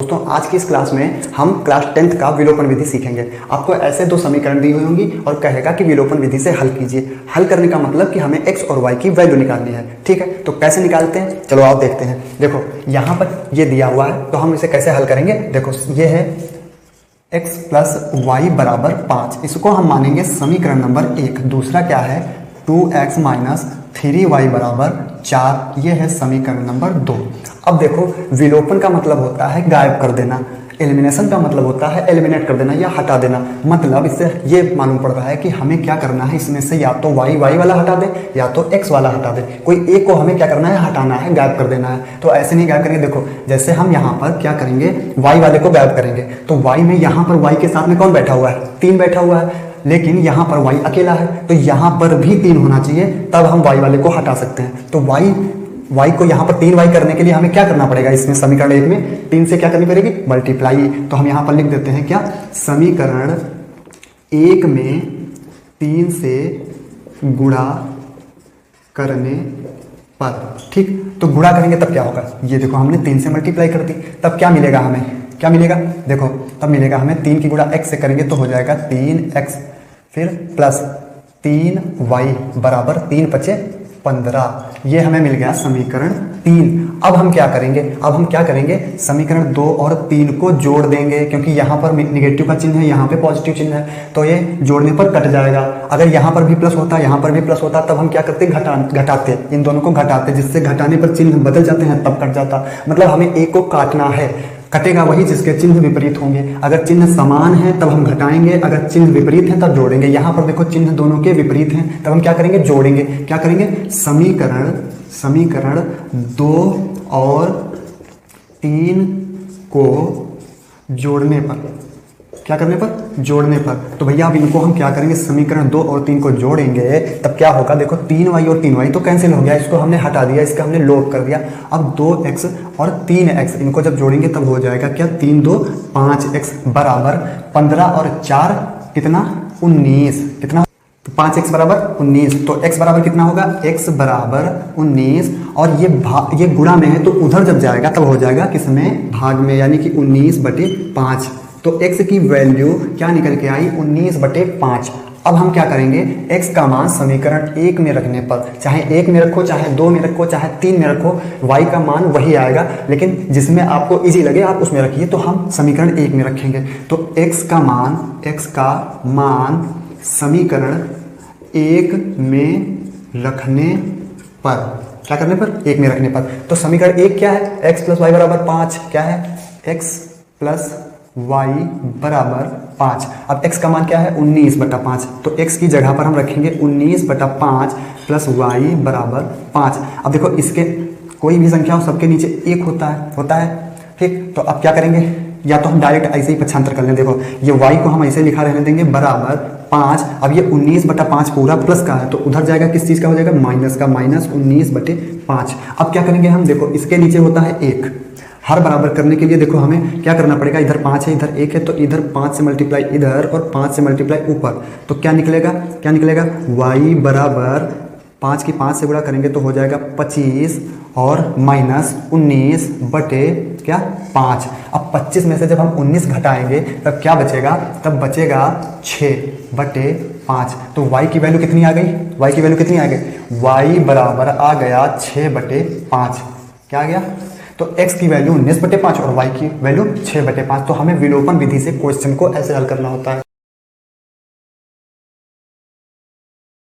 दोस्तों आज की इस क्लास में हम क्लास 10th का विलोपन विधि सीखेंगे। आपको ऐसे दो समीकरण दी हुई होंगी और कहेगा कि विलोपन विधि से हल कीजिए। हल करने का मतलब कि हमें x और y की वैल्यू निकालनी है। ठीक है, तो कैसे निकालते हैं चलो आप देखते हैं। देखो यहाँ पर ये दिया हुआ है तो हम इसे कैसे हल करेंगे। देखो ये है x प्लस वाई बराबर 5, इसको हम मानेंगे समीकरण नंबर 1। दूसरा क्या है 2x माइनस 3y बराबर 4, ये है समीकरण नंबर 2। अब देखो विलोपन का मतलब होता है गायब कर देना, एलिमिनेशन का मतलब होता है एलिमिनेट कर देना या हटा देना। मतलब इससे ये मालूम पड़ रहा है कि हमें क्या करना है, इसमें से या तो y वाला हटा दे या तो x वाला हटा दे। कोई एक को हमें क्या करना है, हटाना है, गायब कर देना है। तो ऐसे नहीं गायब करेंगे। देखो जैसे हम यहाँ पर क्या करेंगे, y वाले को गायब करेंगे तो y में यहाँ पर y के साथ में कौन बैठा हुआ है, 3 बैठा हुआ है, लेकिन यहाँ पर y अकेला है तो यहाँ पर भी 3 होना चाहिए, तब हम y वाले को हटा सकते हैं। तो y को यहाँ पर 3y करने के लिए हमें क्या करना पड़ेगा, इसमें समीकरण 1 में 3 से क्या करनी पड़ेगी, मल्टीप्लाई। तो हम यहाँ पर लिख देते हैं क्या, समीकरण 1 में 3 से गुणा करने पर। ठीक, तो गुणा करेंगे तब क्या होगा, ये देखो हमने 3 से मल्टीप्लाई कर दी, तब क्या मिलेगा हमें, क्या मिलेगा, देखो तब मिलेगा हमें 3 की गुणा x से करेंगे तो हो जाएगा 3x, फिर प्लस 3y बराबर 3 × 5 = 15। ये हमें मिल गया समीकरण 3। अब हम क्या करेंगे, अब हम क्या करेंगे, समीकरण 2 और 3 को जोड़ देंगे, क्योंकि यहाँ पर निगेटिव का चिन्ह है, यहाँ पे पॉजिटिव चिन्ह है, तो ये जोड़ने पर कट जाएगा। अगर यहाँ पर भी प्लस होता, यहाँ पर भी प्लस होता, तब हम क्या करते, घटाते, इन दोनों को घटाते, जिससे घटाने पर चिन्ह बदल जाते हैं, तब कट जाता। मतलब हमें एक को काटना है, कटेगा वही जिसके चिन्ह विपरीत होंगे। अगर चिन्ह समान है तब हम घटाएंगे, अगर चिन्ह विपरीत है तब जोड़ेंगे। यहाँ पर देखो चिन्ह दोनों के विपरीत हैं, तब हम क्या करेंगे, जोड़ेंगे। क्या करेंगे, समीकरण 2 और 3 को जोड़ने पर, क्या करने पर, जोड़ने पर। तो भैया अब इनको हम क्या करेंगे, समीकरण 2 और 3 को जोड़ेंगे तब क्या होगा, देखो 3y और 3y तो कैंसिल हो गया, इसको हमने हटा दिया, इसका हमने लोप कर दिया। अब 2x और 3x इनको जब जोड़ेंगे तब हो जाएगा क्या, 3 × 2 = 5x बराबर 15 और 4 कितना, 19, कितना, 5x बराबर 19। तो x बराबर कितना होगा, x बराबर 19, और ये गुणा में है तो उधर जब जाएगा तब हो जाएगा किसमें, भाग में, यानी कि 19/5। तो x की वैल्यू क्या निकल के आई, 19/5। अब हम क्या करेंगे, x का मान समीकरण 1 में रखने पर, चाहे 1 में रखो, चाहे 2 में रखो, चाहे 3 में रखो, y का मान वही आएगा, लेकिन जिसमें आपको इजी लगे आप उसमें रखिए। तो हम समीकरण 1 में रखेंगे। तो x का मान समीकरण 1 में रखने पर, क्या करने पर, 1 में रखने पर। तो समीकरण 1 क्या है, x + y बराबर 5, क्या है, x + y बराबर 5। अब x का मान क्या है, 19/5, तो x की जगह पर हम रखेंगे 19/5 + y बराबर 5। अब देखो इसके कोई भी संख्या हो सबके नीचे 1 होता है। ठीक, तो अब क्या करेंगे, या तो हम डायरेक्ट ऐसे ही पक्षांतर कर लें। देखो ये y को हम ऐसे लिखा रहने देंगे बराबर 5। अब ये 19/5 पूरा प्लस का है तो उधर जाएगा, किस चीज़ का हो जाएगा, माइनस का, -19/5। अब क्या करेंगे हम, देखो इसके नीचे होता है 1, हर बराबर करने के लिए देखो हमें क्या करना पड़ेगा, इधर 5 है, इधर 1 है, तो इधर 5 से मल्टीप्लाई इधर और 5 से मल्टीप्लाई ऊपर। तो क्या निकलेगा, y बराबर 5 की 5 से गुणा करेंगे तो हो जाएगा 25 और -19/5। अब 25 में से जब हम 19 घटाएंगे तब क्या बचेगा, तब बचेगा 6/5। तो y की वैल्यू कितनी आ गई, y बराबर आ गया 6/5। क्या आ गया, तो x की वैल्यू 19/5 और y की वैल्यू 6/5। तो हमें विलोपन विधि से क्वेश्चन को ऐसे हल करना होता है।